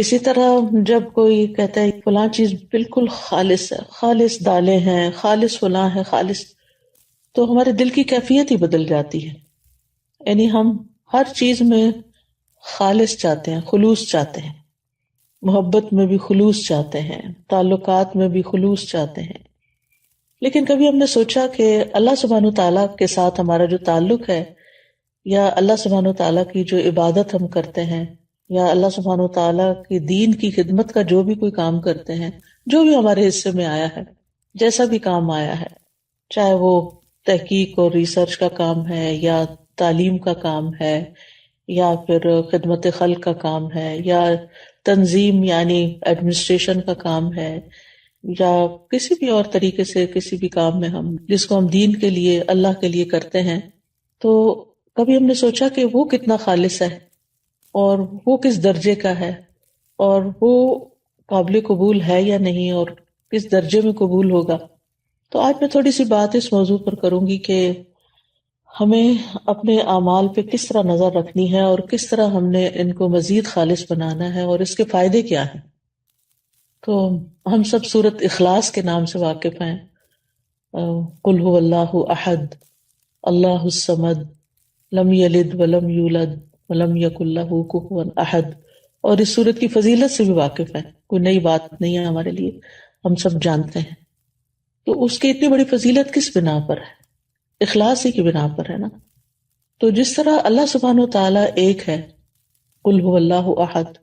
اسی طرح جب کوئی کہتا ہے فلاں چیز بالکل خالص ہے، خالص دالیں ہیں، خالص فلاں ہے، خالص، تو ہمارے دل کی کیفیت ہی بدل جاتی ہے. یعنی ہم ہر چیز میں خالص چاہتے ہیں، خلوص چاہتے ہیں، محبت میں بھی خلوص چاہتے ہیں، تعلقات میں بھی خلوص چاہتے ہیں. لیکن کبھی ہم نے سوچا کہ اللہ سبحانہ وتعالیٰ کے ساتھ ہمارا جو تعلق ہے، یا اللہ سبحانہ وتعالیٰ کی جو عبادت ہم کرتے ہیں، یا اللہ سبحانہ وتعالیٰ کی دین کی خدمت کا جو بھی کوئی کام کرتے ہیں، جو بھی ہمارے حصے میں آیا ہے، جیسا بھی کام آیا ہے، چاہے وہ تحقیق اور ریسرچ کا کام ہے، یا تعلیم کا کام ہے، یا پھر خدمت خلق کا کام ہے، یا تنظیم یعنی ایڈمنسٹریشن کا کام ہے، یا کسی بھی اور طریقے سے کسی بھی کام میں ہم جس کو ہم دین کے لیے، اللہ کے لیے کرتے ہیں، تو کبھی ہم نے سوچا کہ وہ کتنا خالص ہے، اور وہ کس درجے کا ہے، اور وہ قابل قبول ہے یا نہیں، اور کس درجے میں قبول ہوگا. تو آج میں تھوڑی سی بات اس موضوع پر کروں گی کہ ہمیں اپنے اعمال پہ کس طرح نظر رکھنی ہے، اور کس طرح ہم نے ان کو مزید خالص بنانا ہے، اور اس کے فائدے کیا ہیں. تو ہم سب سورۃ اخلاص کے نام سے واقف ہیں. قل هو اللہ احد اللہ الصمد لم یلد ولم یولد ولم یکن لہ کفوا احد، اور اس سورت کی فضیلت سے بھی واقف ہیں. کوئی نئی بات نہیں ہے ہمارے لیے، ہم سب جانتے ہیں. تو اس کی اتنی بڑی فضیلت کس بنا پر ہے؟ اخلاص ہی کی بنا پر ہے نا. تو جس طرح اللہ سبحانہ وتعالیٰ ایک ہے، قل هو اللہ احد،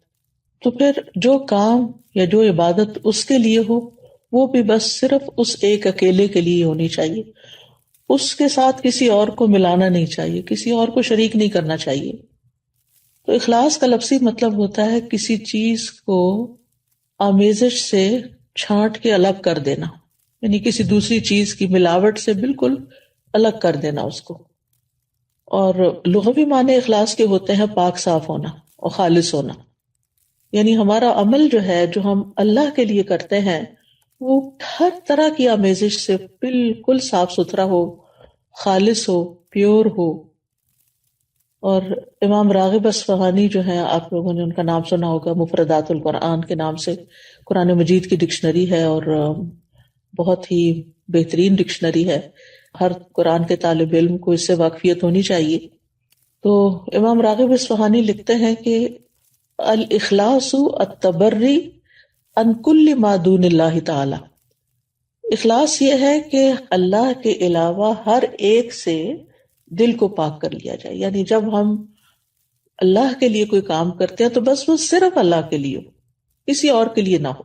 تو پھر جو کام یا جو عبادت اس کے لیے ہو، وہ بھی بس صرف اس ایک اکیلے کے لیے ہونی چاہیے. اس کے ساتھ کسی اور کو ملانا نہیں چاہیے، کسی اور کو شریک نہیں کرنا چاہیے. تو اخلاص کا لفظی مطلب ہوتا ہے کسی چیز کو آمیزش سے چھانٹ کے الگ کر دینا، یعنی کسی دوسری چیز کی ملاوٹ سے بالکل الگ کر دینا اس کو. اور لغوی معنی اخلاص کے ہوتے ہیں پاک صاف ہونا اور خالص ہونا. یعنی ہمارا عمل جو ہے، جو ہم اللہ کے لیے کرتے ہیں، وہ ہر طرح کی آمیزش سے بالکل صاف ستھرا ہو، خالص ہو، پیور ہو. اور امام راغب اصفہانی جو ہیں، آپ لوگوں نے ان کا نام سنا ہوگا، مفردات القرآن کے نام سے قرآن مجید کی ڈکشنری ہے، اور بہت ہی بہترین ڈکشنری ہے. ہر قرآن کے طالب علم کو اس سے واقفیت ہونی چاہیے. تو امام راغب اصفہانی لکھتے ہیں کہ الاخلاص التبری عن کل ما دون اللہ تعالی. اخلاص یہ ہے کہ اللہ کے علاوہ ہر ایک سے دل کو پاک کر لیا جائے. یعنی جب ہم اللہ کے لیے کوئی کام کرتے ہیں تو بس وہ صرف اللہ کے لیے ہو، کسی اور کے لیے نہ ہو.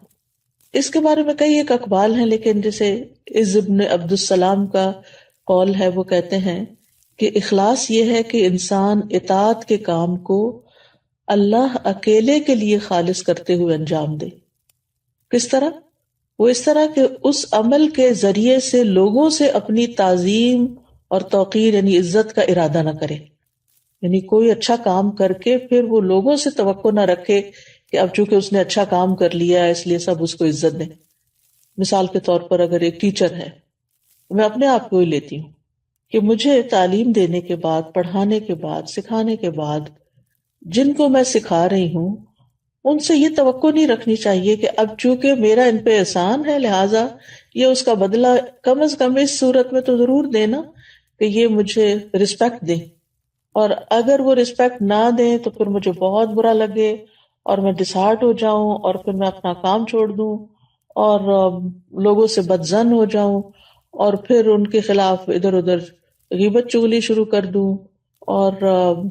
اس کے بارے میں کئی ایک اقوال ہیں، لیکن جیسے عز ابن عبد السلام کا قول ہے، وہ کہتے ہیں کہ اخلاص یہ ہے کہ انسان اطاعت کے کام کو اللہ اکیلے کے لیے خالص کرتے ہوئے انجام دے. کس طرح؟ وہ اس طرح کہ اس عمل کے ذریعے سے لوگوں سے اپنی تعظیم اور توقیر یعنی عزت کا ارادہ نہ کرے. یعنی کوئی اچھا کام کر کے پھر وہ لوگوں سے توقع نہ رکھے کہ اب چونکہ اس نے اچھا کام کر لیا ہے اس لیے سب اس کو عزت دیں. مثال کے طور پر اگر ایک ٹیچر ہے، میں اپنے آپ کو ہی لیتی ہوں کہ مجھے تعلیم دینے کے بعد، پڑھانے کے بعد، سکھانے کے بعد جن کو میں سکھا رہی ہوں ان سے یہ توقع نہیں رکھنی چاہیے کہ اب چونکہ میرا ان پہ احسان ہے لہٰذا یہ اس کا بدلہ کم از کم اس صورت میں تو ضرور دینا کہ یہ مجھے رسپیکٹ دیں. اور اگر وہ رسپیکٹ نہ دیں تو پھر مجھے بہت برا لگے اور میں ڈسہارٹ ہو جاؤں، اور پھر میں اپنا کام چھوڑ دوں اور لوگوں سے بدظن ہو جاؤں، اور پھر ان کے خلاف ادھر ادھر غیبت چغلی شروع کر دوں اور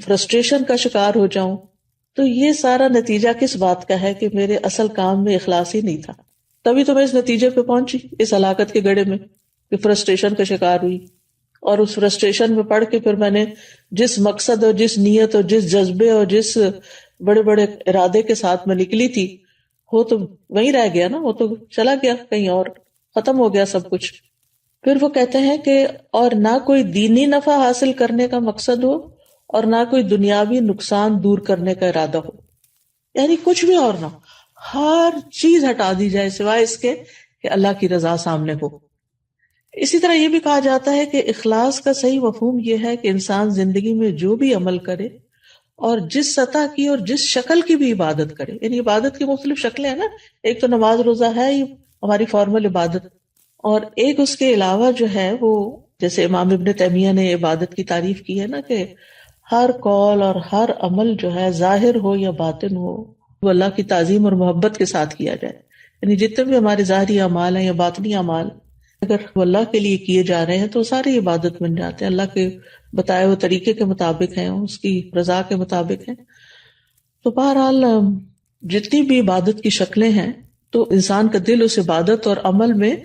فرسٹریشن کا شکار ہو جاؤں. تو یہ سارا نتیجہ کس بات کا ہے کہ میرے اصل کام میں اخلاص ہی نہیں تھا. تبھی تو میں اس نتیجے پہ پہنچی، اس ہلاکت کے گڑھے میں، کہ فرسٹریشن کا شکار ہوئی. اور اس فرسٹریشن میں پڑھ کے پھر میں نے جس مقصد اور جس نیت اور جس جذبے اور جس بڑے بڑے ارادے کے ساتھ میں نکلی تھی، وہ تو وہیں رہ گیا نا، وہ تو چلا گیا کہیں اور، ختم ہو گیا سب کچھ. پھر وہ کہتے ہیں کہ اور نہ کوئی دینی نفع حاصل کرنے کا مقصد ہو اور نہ کوئی دنیاوی نقصان دور کرنے کا ارادہ ہو. یعنی کچھ بھی اور نہ، ہر چیز ہٹا دی جائے سوائے اس کے کہ اللہ کی رضا سامنے ہو. اسی طرح یہ بھی کہا جاتا ہے کہ اخلاص کا صحیح مفہوم یہ ہے کہ انسان زندگی میں جو بھی عمل کرے اور جس سطح کی اور جس شکل کی بھی عبادت کرے. یعنی عبادت کی مختلف شکلیں ہیں نا، ایک تو نماز روزہ ہے ہی ہماری فارمل عبادت، اور ایک اس کے علاوہ جو ہے وہ جیسے امام ابن تیمیہ نے عبادت کی تعریف کی ہے نا کہ ہر قول اور ہر عمل جو ہے ظاہر ہو یا باطن ہو وہ اللہ کی تعظیم اور محبت کے ساتھ کیا جائے. یعنی جتنے بھی ہمارے ظاہری اعمال ہیں یا باطنی اعمال اگر وہ اللہ کے لیے کیے جا رہے ہیں تو ساری عبادت بن جاتے ہیں، اللہ کے بتائے ہوئے طریقے کے مطابق ہیں، اس کی رضا کے مطابق ہیں. تو بہرحال جتنی بھی عبادت کی شکلیں ہیں تو انسان کا دل اس عبادت اور عمل میں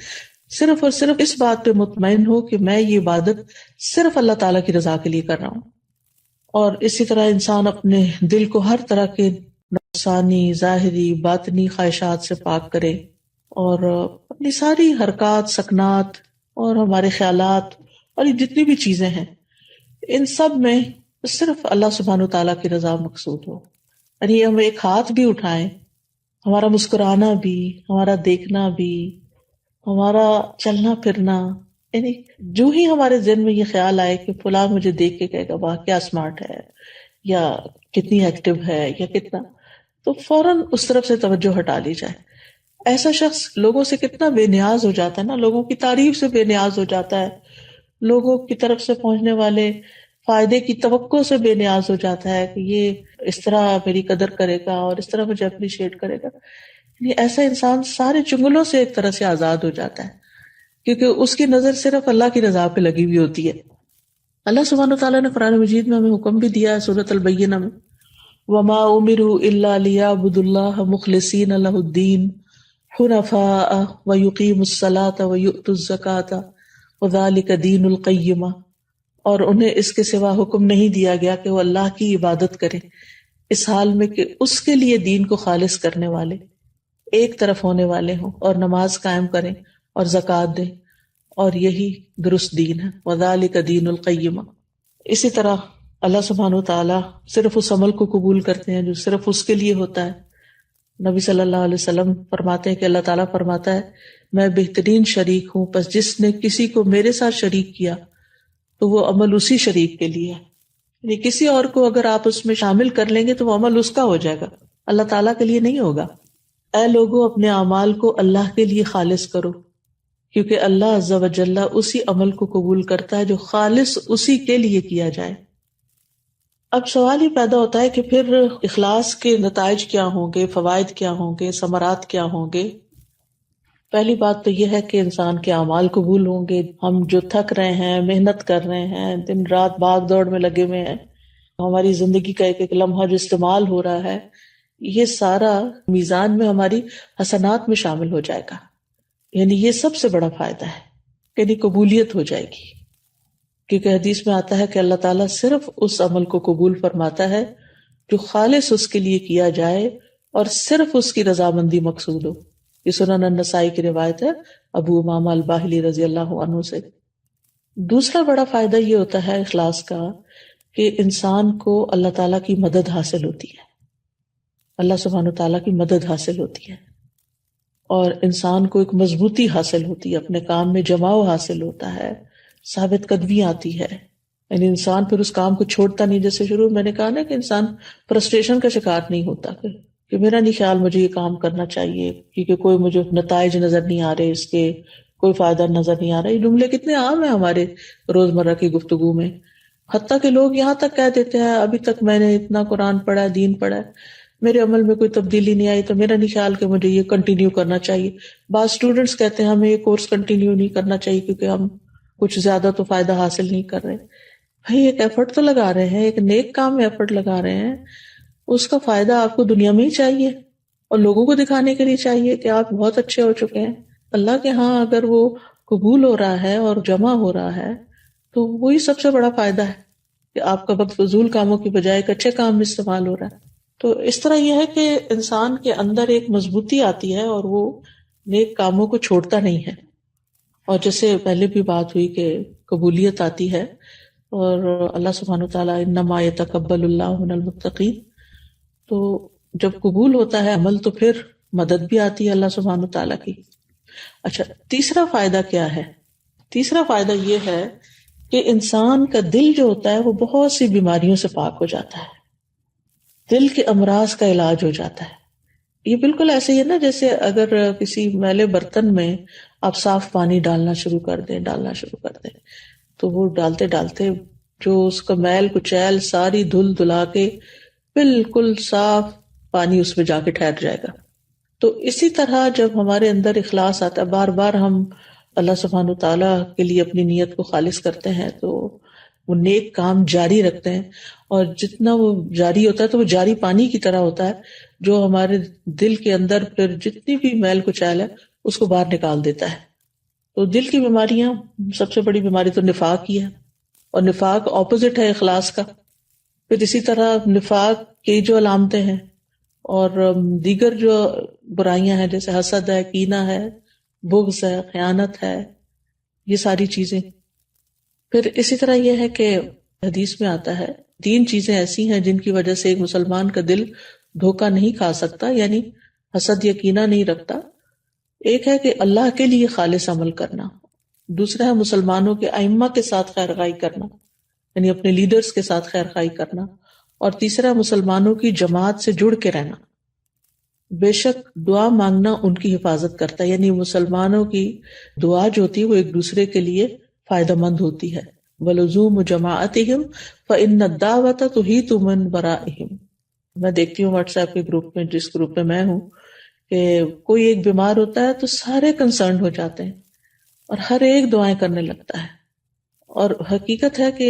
صرف اور صرف اس بات پہ مطمئن ہو کہ میں یہ عبادت صرف اللہ تعالیٰ کی رضا کے لیے کر رہا ہوں. اور اسی طرح انسان اپنے دل کو ہر طرح کے نفسانی، ظاہری، باطنی خواہشات سے پاک کرے، اور اپنی ساری حرکات، سکنات اور ہمارے خیالات اور یہ جتنی بھی چیزیں ہیں ان سب میں صرف اللہ سبحانہ و تعالیٰ کی رضا مقصود ہو. یعنی ہم ایک ہاتھ بھی اٹھائیں، ہمارا مسکرانا بھی، ہمارا دیکھنا بھی، ہمارا چلنا پھرنا، یعنی جو ہی ہمارے ذہن میں یہ خیال آئے کہ فلاں مجھے دیکھ کے کہے گا واہ کیا اسمارٹ ہے، یا کتنی ایکٹیو ہے، یا کتنا، تو فوراً اس طرف سے توجہ ہٹا لی جائے. ایسا شخص لوگوں سے کتنا بے نیاز ہو جاتا ہے نا، لوگوں کی تعریف سے بے نیاز ہو جاتا ہے، لوگوں کی طرف سے پہنچنے والے فائدے کی توقع سے بے نیاز ہو جاتا ہے کہ یہ اس طرح میری قدر کرے گا اور اس طرح مجھے اپریشیٹ کرے گا. یعنی ایسا انسان سارے چنگلوں سے ایک طرح سے آزاد ہو جاتا ہے کیونکہ اس کی نظر صرف اللہ کی رضا پہ لگی ہوئی ہوتی ہے. اللہ سبحانہ وتعالیٰ نے قرآن مجید میں ہمیں حکم بھی دیا ہے سورۃ البینہ میں، وما امروا الا ليعبدوا الله مخلصین له الدین حنفاء ویقیموا الصلاة ویؤتوا الزکاة وذلک دین القیمہ. اور انہیں اس کے سوا حکم نہیں دیا گیا کہ وہ اللہ کی عبادت کریں اس حال میں کہ اس کے لیے دین کو خالص کرنے والے، ایک طرف ہونے والے ہوں، اور نماز قائم کریں اور زکوٰۃ دیں، اور یہی درست دین ہے. وذالک دین القیمہ. اسی طرح اللہ سبحانہ وتعالیٰ صرف اس عمل کو قبول کرتے ہیں جو صرف اس کے لیے ہوتا ہے. نبی صلی اللہ علیہ وسلم فرماتے ہیں کہ اللہ تعالیٰ فرماتا ہے میں بہترین شریک ہوں، پس جس نے کسی کو میرے ساتھ شریک کیا تو وہ عمل اسی شریک کے لیے ہے. یعنی کسی اور کو اگر آپ اس میں شامل کر لیں گے تو وہ عمل اس کا ہو جائے گا، اللہ تعالیٰ کے لیے نہیں ہوگا. اے لوگوں اپنے اعمال کو اللہ کے لیے خالص کرو، کیونکہ اللہ عز و جل اسی عمل کو قبول کرتا ہے جو خالص اسی کے لیے کیا جائے. اب سوال یہ پیدا ہوتا ہے کہ پھر اخلاص کے نتائج کیا ہوں گے، فوائد کیا ہوں گے، ثمرات کیا ہوں گے؟ پہلی بات تو یہ ہے کہ انسان کے اعمال قبول ہوں گے. ہم جو تھک رہے ہیں، محنت کر رہے ہیں، دن رات بھاگ دوڑ میں لگے ہوئے ہیں، ہماری زندگی کا ایک ایک لمحہ جو استعمال ہو رہا ہے، یہ سارا میزان میں ہماری حسنات میں شامل ہو جائے گا. یعنی یہ سب سے بڑا فائدہ ہے، یعنی قبولیت ہو جائے گی. کیونکہ حدیث میں آتا ہے کہ اللہ تعالیٰ صرف اس عمل کو قبول فرماتا ہے جو خالص اس کے لیے کیا جائے اور صرف اس کی رضامندی مقصود ہو. یہ سنن النسائی کی روایت ہے ابو امامہ الباہلی رضی اللہ عنہ سے. دوسرا بڑا فائدہ یہ ہوتا ہے اخلاص کا کہ انسان کو اللہ تعالیٰ کی مدد حاصل ہوتی ہے، اللہ سبحانہ تعالیٰ کی مدد حاصل ہوتی ہے، اور انسان کو ایک مضبوطی حاصل ہوتی ہے، اپنے کام میں جماؤ حاصل ہوتا ہے، ثابت قدمی آتی ہے. یعنی انسان پھر اس کام کو چھوڑتا نہیں. جیسے شروع میں نے کہا نا کہ انسان فرسٹریشن کا شکار نہیں ہوتا کہ میرا نہیں خیال مجھے یہ کام کرنا چاہیے کیونکہ کوئی مجھے نتائج نظر نہیں آ رہے، اس کے کوئی فائدہ نظر نہیں آ رہا. یہ جملے کتنے عام ہیں ہمارے روزمرہ کی گفتگو میں، حتیٰ کہ لوگ یہاں تک کہہ دیتے ہیں ابھی تک میں نے اتنا قرآن پڑھا ہے، دین پڑھا ہے، میرے عمل میں کوئی تبدیلی نہیں آئی تو میرا نہیں خیال کہ مجھے یہ کنٹینیو کرنا چاہیے. بعض اسٹوڈنٹس کہتے ہیں ہمیں یہ کورس کنٹینیو نہیں کرنا چاہیے کیونکہ ہم کچھ زیادہ تو فائدہ حاصل نہیں کر رہے. بھائی ایک ایفرٹ تو لگا رہے ہیں، ایک نیک کام میں ایفرٹ لگا رہے ہیں، اس کا فائدہ آپ کو دنیا میں ہی چاہیے اور لوگوں کو دکھانے کے لیے چاہیے کہ آپ بہت اچھے ہو چکے ہیں. اللہ کے ہاں اگر وہ قبول ہو رہا ہے اور جمع ہو رہا ہے تو وہی سب سے بڑا فائدہ ہے کہ آپ کا وقت فضول کاموں کی بجائے ایک اچھے کام میں استعمال ہو رہا ہے. تو اس طرح یہ ہے کہ انسان کے اندر ایک مضبوطی آتی ہے اور وہ نیک کاموں کو چھوڑتا نہیں ہے. اور جیسے پہلے بھی بات ہوئی کہ قبولیت آتی ہے، اور اللہ سبحانہ وتعالیٰ انما یتقبل اللہ من المتقین، تو جب قبول ہوتا ہے عمل تو پھر مدد بھی آتی ہے اللہ سبحانہ وتعالیٰ کی. اچھا، تیسرا فائدہ کیا ہے؟ تیسرا فائدہ یہ ہے کہ انسان کا دل جو ہوتا ہے وہ بہت سی بیماریوں سے پاک ہو جاتا ہے. دل کے امراض کا علاج ہو جاتا ہے. یہ بالکل ایسے ہی ہے نا جیسے اگر کسی میلے برتن میں آپ صاف پانی ڈالنا شروع کر دیں تو وہ ڈالتے ڈالتے جو اس کا میل کچیل ساری دھل دھلا کے بالکل صاف پانی اس میں جا کے ٹھہر جائے گا. تو اسی طرح جب ہمارے اندر اخلاص آتا ہے، بار بار ہم اللہ سبحانہ تعالیٰ کے لیے اپنی نیت کو خالص کرتے ہیں تو وہ نیک کام جاری رکھتے ہیں، اور جتنا وہ جاری ہوتا ہے تو وہ جاری پانی کی طرح ہوتا ہے جو ہمارے دل کے اندر پھر جتنی بھی میل کچیل ہے اس کو باہر نکال دیتا ہے. تو دل کی بیماریاں، سب سے بڑی بیماری تو نفاق ہی ہے، اور نفاق اپوزٹ ہے اخلاص کا. پھر اسی طرح نفاق کی جو علامتیں ہیں اور دیگر جو برائیاں ہیں جیسے حسد ہے، کینہ ہے، بغض ہے، خیانت ہے، یہ ساری چیزیں. پھر اسی طرح یہ ہے کہ حدیث میں آتا ہے 3 چیزیں ایسی ہیں جن کی وجہ سے ایک مسلمان کا دل دھوکہ نہیں کھا سکتا، یعنی حسد یا کینہ نہیں رکھتا. ایک ہے کہ اللہ کے لیے خالص عمل کرنا، دوسرا ہے مسلمانوں کے ائمہ کے ساتھ خیر خواہی کرنا، یعنی اپنے لیڈرز کے ساتھ خیر خواہی کرنا، اور تیسرا مسلمانوں کی جماعت سے جڑ کے رہنا. بے شک دعا مانگنا ان کی حفاظت کرتا ہے، یعنی مسلمانوں کی دعا جو ہوتی ہے وہ ایک دوسرے کے لیے فائدہ مند ہوتی ہے. وَلُزُومُ جَمَاعَتِهِمْ فَإِنَّ الدَّعْوَةَ تُحِيطُ مِنْ وَرَائِهِمْ. میں دیکھتی ہوں واٹس ایپ کے گروپ میں، جس گروپ میں میں ہوں، کہ کوئی ایک بیمار ہوتا ہے تو سارے کنسرنڈ ہو جاتے ہیں اور ہر ایک دعائیں کرنے لگتا ہے. اور حقیقت ہے کہ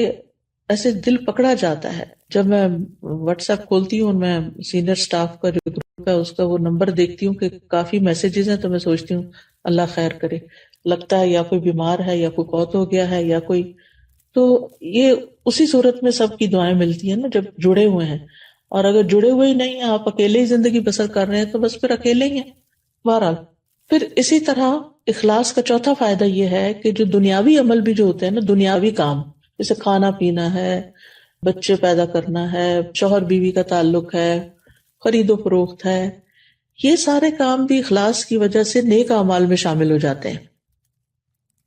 ایسے دل پکڑا جاتا ہے. جب میں واٹس ایپ کھولتی ہوں، میں سینئر سٹاف کا جو گروپ ہے اس کا وہ نمبر دیکھتی ہوں کہ کافی میسیجز ہیں، تو میں سوچتی ہوں اللہ خیر کرے. لگتا ہے یا کوئی بیمار ہے یا کوئی فوت ہو گیا ہے یا کوئی، تو یہ اسی صورت میں سب کی دعائیں ملتی ہیں نا جب جڑے ہوئے ہیں. اور اگر جڑے ہوئے ہی نہیں ہیں، آپ اکیلے ہی زندگی بسر کر رہے ہیں، تو بس پھر اکیلے ہی ہیں بہرحال. پھر اسی طرح اخلاص کا چوتھا فائدہ یہ ہے کہ جو دنیاوی عمل بھی جو ہوتے ہیں نا، دنیاوی کام جیسے کھانا پینا ہے، بچے پیدا کرنا ہے، شوہر بیوی کا تعلق ہے، خرید و فروخت ہے، یہ سارے کام بھی اخلاص کی وجہ سے نیک اعمال میں شامل ہو جاتے ہیں.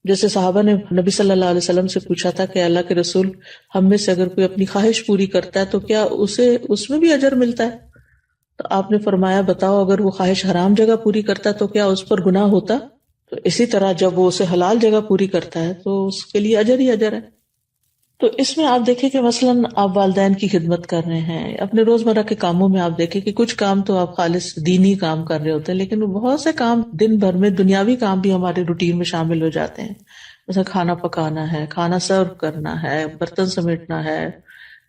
جیسے صحابہ نے نبی صلی اللہ علیہ وسلم سے پوچھا تھا کہ اللہ کے رسول، ہم میں سے اگر کوئی اپنی خواہش پوری کرتا ہے تو کیا اسے اس میں بھی اجر ملتا ہے؟ تو آپ نے فرمایا بتاؤ، اگر وہ خواہش حرام جگہ پوری کرتا ہے تو کیا اس پر گناہ ہوتا؟ تو اسی طرح جب وہ اسے حلال جگہ پوری کرتا ہے تو اس کے لیے اجر ہی اجر ہے. تو اس میں آپ دیکھیں کہ مثلاً آپ والدین کی خدمت کر رہے ہیں، اپنے روزمرہ کے کاموں میں آپ دیکھیں کہ کچھ کام تو آپ خالص دینی کام کر رہے ہوتے ہیں، لیکن بہت سے کام دن بھر میں دنیاوی کام بھی ہمارے روٹین میں شامل ہو جاتے ہیں. جیسے کھانا پکانا ہے، کھانا سرو کرنا ہے، برتن سمیٹنا ہے،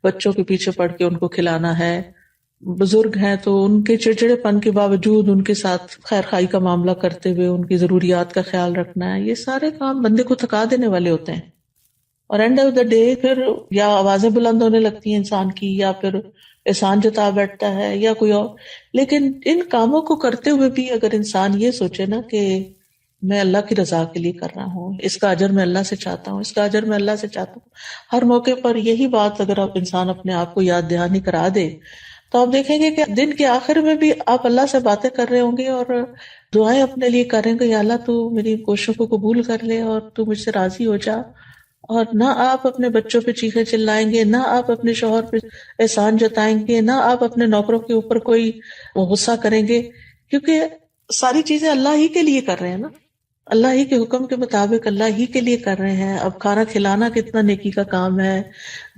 بچوں کے پیچھے پڑ کے ان کو کھلانا ہے، بزرگ ہیں تو ان کے چڑچڑے پن کے باوجود ان کے ساتھ خیر خائی کا معاملہ کرتے ہوئے ان کی ضروریات کا خیال رکھنا ہے. یہ سارے کام بندے کو تھکا دینے والے ہوتے ہیں، اور اینڈ آف دا ڈے پھر یا آوازیں بلند ہونے لگتی ہیں انسان کی، یا پھر احسان جتا بیٹھتا ہے یا کوئی اور. لیکن ان کاموں کو کرتے ہوئے بھی اگر انسان یہ سوچے نا کہ میں اللہ کی رضا کے لیے کر رہا ہوں، اس کا اجر میں اللہ سے چاہتا ہوں، اس کا اجر میں اللہ سے چاہتا ہوں، ہر موقع پر یہی بات اگر آپ انسان اپنے آپ کو یاد دہانی کرا دے تو آپ دیکھیں گے کہ دن کے آخر میں بھی آپ اللہ سے باتیں کر رہے ہوں گے اور دعائیں اپنے لیے کر رہے ہوں گے، یا اللہ تو میری کوششوں کو قبول کر لے اور تو مجھ سے راضی ہو جا. اور نہ آپ اپنے بچوں پہ چیخیں چلائیں گے، نہ آپ اپنے شوہر پہ احسان جتائیں گے، نہ آپ اپنے نوکروں کے اوپر کوئی غصہ کریں گے، کیونکہ ساری چیزیں اللہ ہی کے لیے کر رہے ہیں نا، اللہ ہی کے حکم کے مطابق اللہ ہی کے لیے کر رہے ہیں. اب کھانا کھلانا کتنا نیکی کا کام ہے،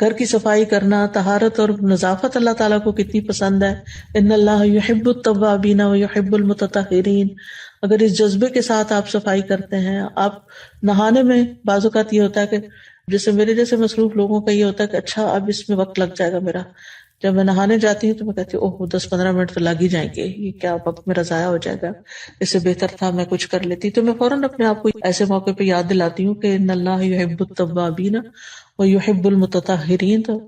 گھر کی صفائی کرنا، طہارت اور نظافت اللہ تعالیٰ کو کتنی پسند ہے. ان اللہ یحب التوابین و یحب المتطہرین. اگر اس جذبے کے ساتھ آپ صفائی کرتے ہیں، آپ نہانے میں بعض اوقات یہ ہوتا ہے کہ جیسے میرے جیسے مصروف لوگوں کا یہ ہوتا ہے کہ اچھا اب اس میں وقت لگ جائے گا میرا. جب میں نہانے جاتی ہوں تو میں کہتی ہوں اوہ 10-15 منٹ تو لگ ہی جائیں گے، یہ کیا وقت میرا ضائع ہو جائے گا، اس سے بہتر تھا میں کچھ کر لیتی. تو میں فوراً اپنے آپ کو ایسے موقع پہ یاد دلاتی ہوں کہ ان اللہ یحب التوابین و یحب المتطہرین. تو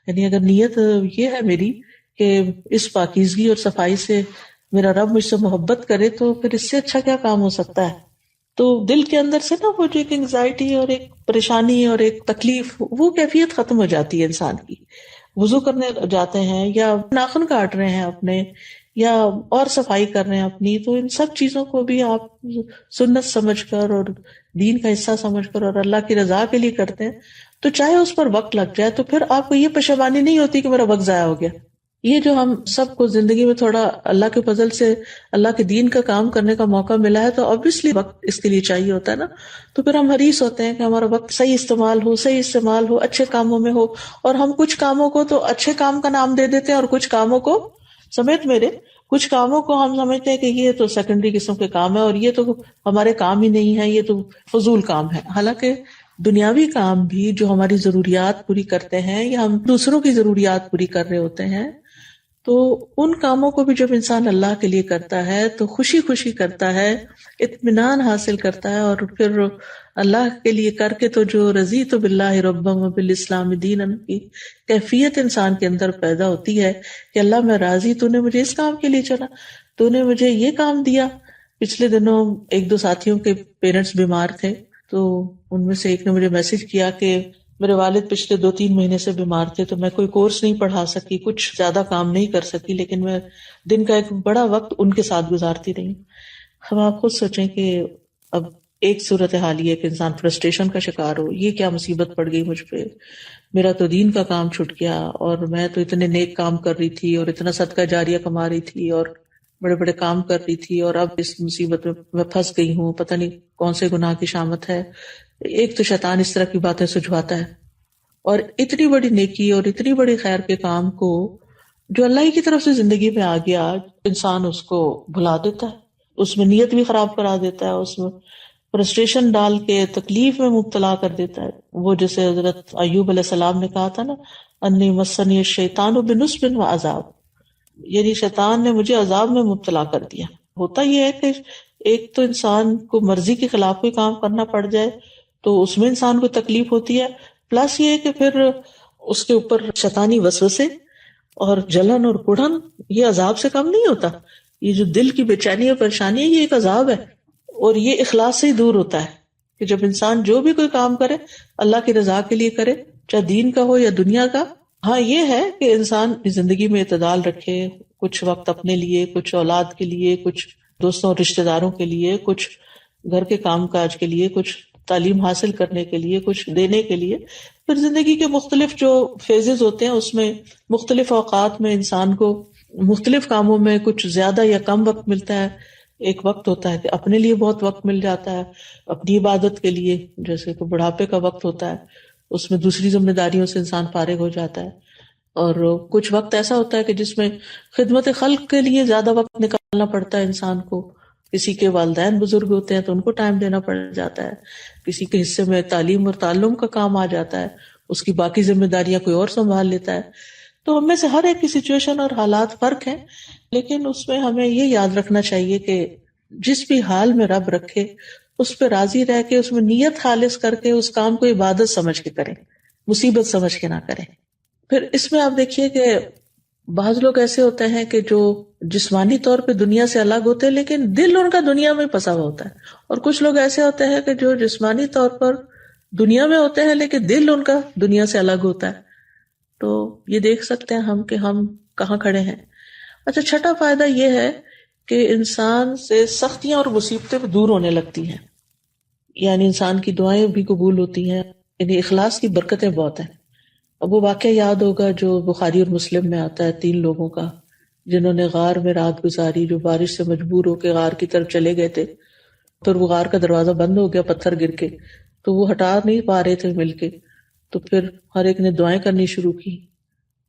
یعنی اگر نیت یہ ہے میری کہ اس پاکیزگی اور صفائی سے میرا رب مجھ سے محبت کرے تو پھر اس سے اچھا کیا کام ہو سکتا ہے. تو دل کے اندر سے نا وہ جو ایک انگزائٹی اور ایک پریشانی اور ایک تکلیف، وہ کیفیت ختم ہو جاتی ہے انسان کی. وضو کرنے جاتے ہیں یا ناخن کاٹ رہے ہیں اپنے یا اور صفائی کر رہے ہیں اپنی، تو ان سب چیزوں کو بھی آپ سنت سمجھ کر اور دین کا حصہ سمجھ کر اور اللہ کی رضا کے لیے کرتے ہیں، تو چاہے اس پر وقت لگ جائے تو پھر آپ کو یہ پشیمانی نہیں ہوتی کہ میرا وقت ضائع ہو گیا. یہ جو ہم سب کو زندگی میں تھوڑا اللہ کے فضل سے اللہ کے دین کا کام کرنے کا موقع ملا ہے، تو obviously وقت اس کے لیے چاہیے ہوتا ہے نا. تو پھر ہم حریص ہوتے ہیں کہ ہمارا وقت صحیح استعمال ہو، اچھے کاموں میں ہو. اور ہم کچھ کاموں کو تو اچھے کام کا نام دے دیتے ہیں، اور کچھ کاموں کو سمیت میرے کچھ کاموں کو ہم سمجھتے ہیں کہ یہ تو سیکنڈری قسم کے کام ہے، اور یہ تو ہمارے کام ہی نہیں ہے، یہ تو فضول کام ہے. حالانکہ دنیاوی کام بھی جو ہماری ضروریات پوری کرتے ہیں یا ہم دوسروں کی ضروریات پوری کر رہے ہوتے ہیں، تو ان کاموں کو بھی جب انسان اللہ کے لیے کرتا ہے تو خوشی خوشی کرتا ہے، اطمینان حاصل کرتا ہے. اور پھر اللہ کے لیے کر کے تو جو رضیت باللہ ربا وبالاسلام دینا کی کیفیت انسان کے اندر پیدا ہوتی ہے کہ اللہ میں راضی، تو نے مجھے اس کام کے لیے چنا، تو نے مجھے یہ کام دیا. پچھلے دنوں ایک دو ساتھیوں کے پیرنٹس بیمار تھے، تو ان میں سے ایک نے مجھے میسج کیا کہ میرے والد پچھلے 2-3 مہینے سے بیمار تھے، تو میں کوئی کورس نہیں پڑھا سکی، کچھ زیادہ کام نہیں کر سکی، لیکن میں دن کا ایک بڑا وقت ان کے ساتھ گزارتی رہی. ہم آپ خود سوچیں کہ اب ایک صورتحال یہ ہے کہ انسان فرسٹریشن کا شکار ہو، یہ کیا مصیبت پڑ گئی مجھ پہ، میرا تو دین کا کام چھوٹ گیا، اور میں تو اتنے نیک کام کر رہی تھی اور اتنا صدقہ جاریہ کما رہی تھی اور بڑے بڑے کام کر رہی تھی، اور اب اس مصیبت میں پھنس گئی ہوں، پتہ نہیں کون سے گناہ کی شامت ہے. ایک تو شیطان اس طرح کی باتیں سجھواتا ہے، اور اتنی بڑی نیکی اور اتنی بڑی خیر کے کام کو جو اللہ ہی کی طرف سے زندگی میں آ گیا، انسان اس کو بھلا دیتا ہے، اس میں نیت بھی خراب کرا دیتا ہے، اس میں فرسٹریشن ڈال کے تکلیف میں مبتلا کر دیتا ہے. وہ جیسے حضرت ایوب علیہ السلام نے کہا تھا نا، انی مسنی الشیطان بنصب وعذاب، یعنی شیطان نے مجھے عذاب میں مبتلا کر دیا. ہوتا یہ ہے کہ ایک تو انسان کو مرضی کے خلاف کوئی کام کرنا پڑ جائے تو اس میں انسان کو تکلیف ہوتی ہے، پلس یہ کہ پھر اس کے اوپر شیطانی وسوسے اور جلن اور کڑھن، یہ عذاب سے کم نہیں ہوتا. یہ جو دل کی بے چینی اور پریشانی ہے، یہ ایک عذاب ہے، اور یہ اخلاص سے ہی دور ہوتا ہے کہ جب انسان جو بھی کوئی کام کرے اللہ کی رضا کے لیے کرے، چاہے دین کا ہو یا دنیا کا. ہاں یہ ہے کہ انسان زندگی میں اعتدال رکھے، کچھ وقت اپنے لیے، کچھ اولاد کے لیے، کچھ دوستوں اور رشتہ داروں کے لیے، کچھ گھر کے کام کاج کے لیے، کچھ تعلیم حاصل کرنے کے لیے، کچھ دینے کے لیے. پھر زندگی کے مختلف جو فیزز ہوتے ہیں اس میں مختلف اوقات میں انسان کو مختلف کاموں میں کچھ زیادہ یا کم وقت ملتا ہے. ایک وقت ہوتا ہے کہ اپنے لیے بہت وقت مل جاتا ہے، اپنی عبادت کے لیے، جیسے کہ بڑھاپے کا وقت ہوتا ہے، اس میں دوسری ذمہ داریوں سے انسان فارغ ہو جاتا ہے. اور کچھ وقت ایسا ہوتا ہے کہ جس میں خدمت خلق کے لیے زیادہ وقت نکالنا پڑتا ہے انسان کو. کسی کے والدین بزرگ ہوتے ہیں تو ان کو ٹائم دینا پڑ جاتا ہے، کسی کے حصے میں تعلیم اور تعلم کا کام آ جاتا ہے، اس کی باقی ذمہ داریاں کوئی اور سنبھال لیتا ہے. تو ہم میں سے ہر ایک کی سچویشن اور حالات فرق ہیں، لیکن اس میں ہمیں یہ یاد رکھنا چاہیے کہ جس بھی حال میں رب رکھے اس پہ راضی رہ کے، اس میں نیت خالص کر کے اس کام کو عبادت سمجھ کے کریں، مصیبت سمجھ کے نہ کریں. پھر اس میں آپ دیکھیے کہ بعض لوگ ایسے ہوتے ہیں کہ جو جسمانی طور پہ دنیا سے الگ ہوتے ہیں لیکن دل ان کا دنیا میں پھنسا ہوا ہوتا ہے، اور کچھ لوگ ایسے ہوتے ہیں کہ جو جسمانی طور پر دنیا میں ہوتے ہیں لیکن دل ان کا دنیا سے الگ ہوتا ہے. تو یہ دیکھ سکتے ہیں ہم کہ ہم کہاں کھڑے ہیں. اچھا، چھٹا فائدہ یہ ہے کہ انسان سے سختیاں اور مصیبتیں دور ہونے لگتی ہیں، یعنی انسان کی دعائیں بھی قبول ہوتی ہیں، یعنی اخلاص کی برکتیں بہت ہیں. اب وہ واقعہ یاد ہوگا جو بخاری اور مسلم میں آتا ہے، 3 لوگوں کا جنہوں نے غار میں رات گزاری، جو بارش سے مجبور ہو کے غار کی طرف چلے گئے تھے. پھر وہ غار کا دروازہ بند ہو گیا پتھر گر کے، تو وہ ہٹا نہیں پا رہے تھے مل کے، تو پھر ہر ایک نے دعائیں کرنی شروع کی،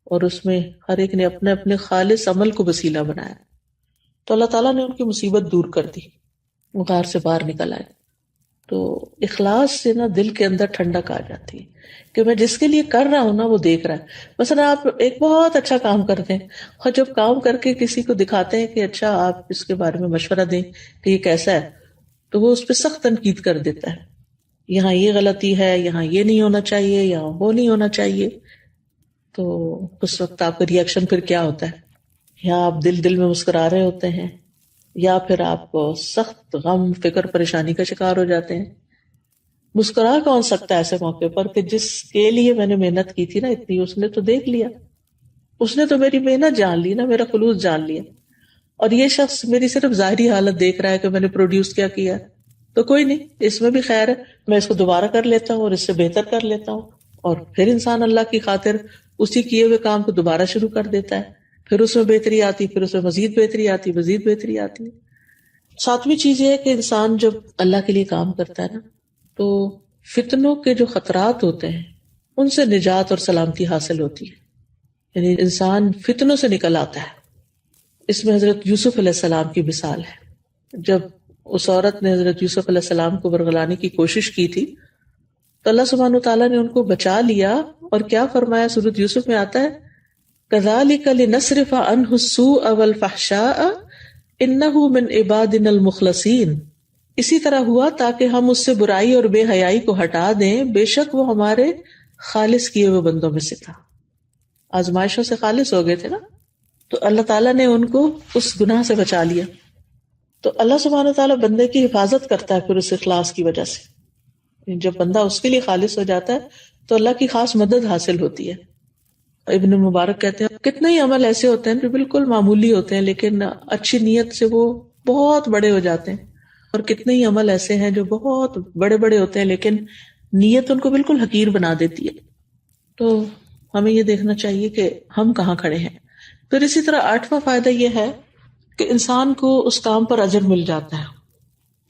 اور اس میں ہر ایک نے اپنے اپنے خالص عمل کو وسیلہ بنایا، تو اللہ تعالیٰ نے ان کی مصیبت دور کر دی، وہ غار سے باہر نکل آئے. تو اخلاص سے نا دل کے اندر ٹھنڈک آ جاتی ہے کہ میں جس کے لیے کر رہا ہوں نا وہ دیکھ رہا ہے. مثلا آپ ایک بہت اچھا کام کرتے ہیں، اور جب کام کر کے کسی کو دکھاتے ہیں کہ اچھا آپ اس کے بارے میں مشورہ دیں کہ یہ کیسا ہے، تو وہ اس پہ سخت تنقید کر دیتا ہے، یہاں یہ غلطی ہے، یہاں یہ نہیں ہونا چاہیے، یہاں وہ نہیں ہونا چاہیے. تو اس وقت آپ کا ری ایکشن پھر کیا ہوتا ہے؟ یا آپ دل میں مسکرا رہے ہوتے ہیں، یا پھر آپ سخت غم، فکر، پریشانی کا شکار ہو جاتے ہیں. مسکرا کون سکتا ہے ایسے موقع پر کہ جس کے لیے میں نے محنت کی تھی نا اتنی، اس نے تو دیکھ لیا، اس نے تو میری محنت جان لی نا، میرا خلوص جان لیا، اور یہ شخص میری صرف ظاہری حالت دیکھ رہا ہے کہ میں نے پروڈیوس کیا کیا، تو کوئی نہیں، اس میں بھی خیر ہے، میں اس کو دوبارہ کر لیتا ہوں اور اس سے بہتر کر لیتا ہوں. اور پھر انسان اللہ کی خاطر اسی کیے ہوئے کام کو دوبارہ شروع کر دیتا ہے. پھر اس میں بہتری آتی، پھر اس میں مزید بہتری آتی، مزید بہتری آتی ہے۔ ساتویں چیز یہ ہے کہ انسان جب اللہ کے لیے کام کرتا ہے نا تو فتنوں کے جو خطرات ہوتے ہیں ان سے نجات اور سلامتی حاصل ہوتی ہے، یعنی انسان فتنوں سے نکل آتا ہے۔ اس میں حضرت یوسف علیہ السلام کی مثال ہے۔ جب اس عورت نے حضرت یوسف علیہ السلام کو برگلانے کی کوشش کی تھی تو اللہ سبحانہ وتعالیٰ نے ان کو بچا لیا، اور کیا فرمایا سورۃ یوسف میں آتا ہے كَذَلِكَ لِنَصْرِفَ عَنْهُ السُّوءَ وَالْفَحْشَاءَ إِنَّهُ مِنْ عِبَادِنَا الْمُخْلَصِينَ، اسی طرح ہوا تاکہ ہم اس سے برائی اور بے حیائی کو ہٹا دیں، بے شک وہ ہمارے خالص کیے ہوئے بندوں میں سے تھا۔ آزمائشوں سے خالص ہو گئے تھے نا، تو اللہ تعالیٰ نے ان کو اس گناہ سے بچا لیا۔ تو اللہ سبحانہ تعالیٰ بندے کی حفاظت کرتا ہے پھر اس اخلاص کی وجہ سے۔ جب بندہ اس کے لیے خالص ہو جاتا ہے تو اللہ کی خاص مدد حاصل ہوتی ہے۔ ابن مبارک کہتے ہیں کتنے ہی عمل ایسے ہوتے ہیں جو بالکل معمولی ہوتے ہیں لیکن اچھی نیت سے وہ بہت بڑے ہو جاتے ہیں، اور کتنے ہی عمل ایسے ہیں جو بہت بڑے بڑے ہوتے ہیں لیکن نیت ان کو بالکل حقیر بنا دیتی ہے۔ تو ہمیں یہ دیکھنا چاہیے کہ ہم کہاں کھڑے ہیں۔ پھر اسی طرح 8واں فائدہ یہ ہے کہ انسان کو اس کام پر اجر مل جاتا ہے،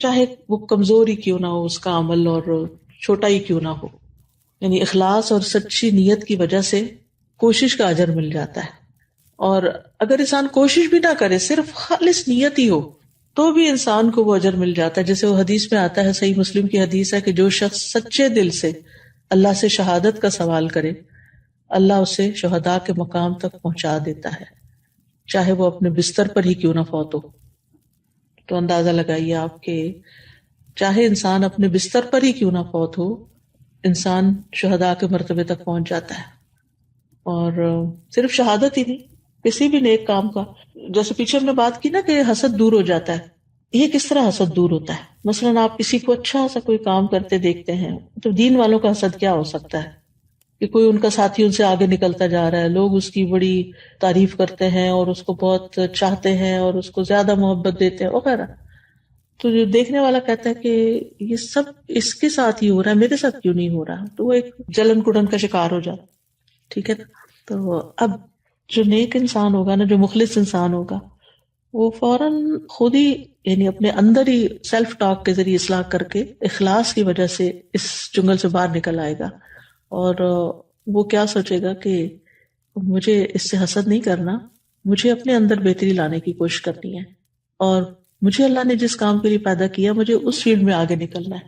چاہے وہ کمزور ہی کیوں نہ ہو اس کا عمل اور چھوٹا ہی کیوں نہ ہو، یعنی اخلاص اور سچی نیت کی وجہ سے کوشش کا اجر مل جاتا ہے۔ اور اگر انسان کوشش بھی نہ کرے، صرف خالص نیت ہی ہو، تو بھی انسان کو وہ اجر مل جاتا ہے۔ جیسے وہ حدیث میں آتا ہے، صحیح مسلم کی حدیث ہے کہ جو شخص سچے دل سے اللہ سے شہادت کا سوال کرے، اللہ اسے شہداء کے مقام تک پہنچا دیتا ہے، چاہے وہ اپنے بستر پر ہی کیوں نہ فوت ہو۔ تو اندازہ لگائیے آپ کہ چاہے انسان اپنے بستر پر ہی کیوں نہ فوت ہو، انسان شہداء کے مرتبے تک پہنچ جاتا ہے۔ اور صرف شہادت ہی نہیں، کسی بھی نیک کام کا، جیسے پیچھے ہم نے بات کی نا کہ حسد دور ہو جاتا ہے، یہ کس طرح حسد دور ہوتا ہے؟ مثلاً آپ کسی کو اچھا سا کوئی کام کرتے دیکھتے ہیں، تو دین والوں کا حسد کیا ہو سکتا ہے کہ کوئی ان کا ساتھی ان سے آگے نکلتا جا رہا ہے، لوگ اس کی بڑی تعریف کرتے ہیں اور اس کو بہت چاہتے ہیں اور اس کو زیادہ محبت دیتے ہیں وغیرہ۔ تو جو دیکھنے والا کہتا ہے کہ یہ سب اس کے ساتھ ہی ہو رہا ہے، میرے ساتھ کیوں نہیں ہو رہا، تو وہ ایک جلن کڑن کا شکار ہو جاتا، ٹھیک ہے نا۔ تو اب جو نیک انسان ہوگا نا، جو مخلص انسان ہوگا، وہ فوراً خود ہی یعنی اپنے اندر ہی سیلف ٹاک کے ذریعے اصلاح کر کے اخلاص کی وجہ سے اس جنگل سے باہر نکل آئے گا، اور وہ کیا سوچے گا کہ مجھے اس سے حسد نہیں کرنا، مجھے اپنے اندر بہتری لانے کی کوشش کرنی ہے، اور مجھے اللہ نے جس کام کے لیے پیدا کیا مجھے اس فیلڈ میں آگے نکلنا ہے۔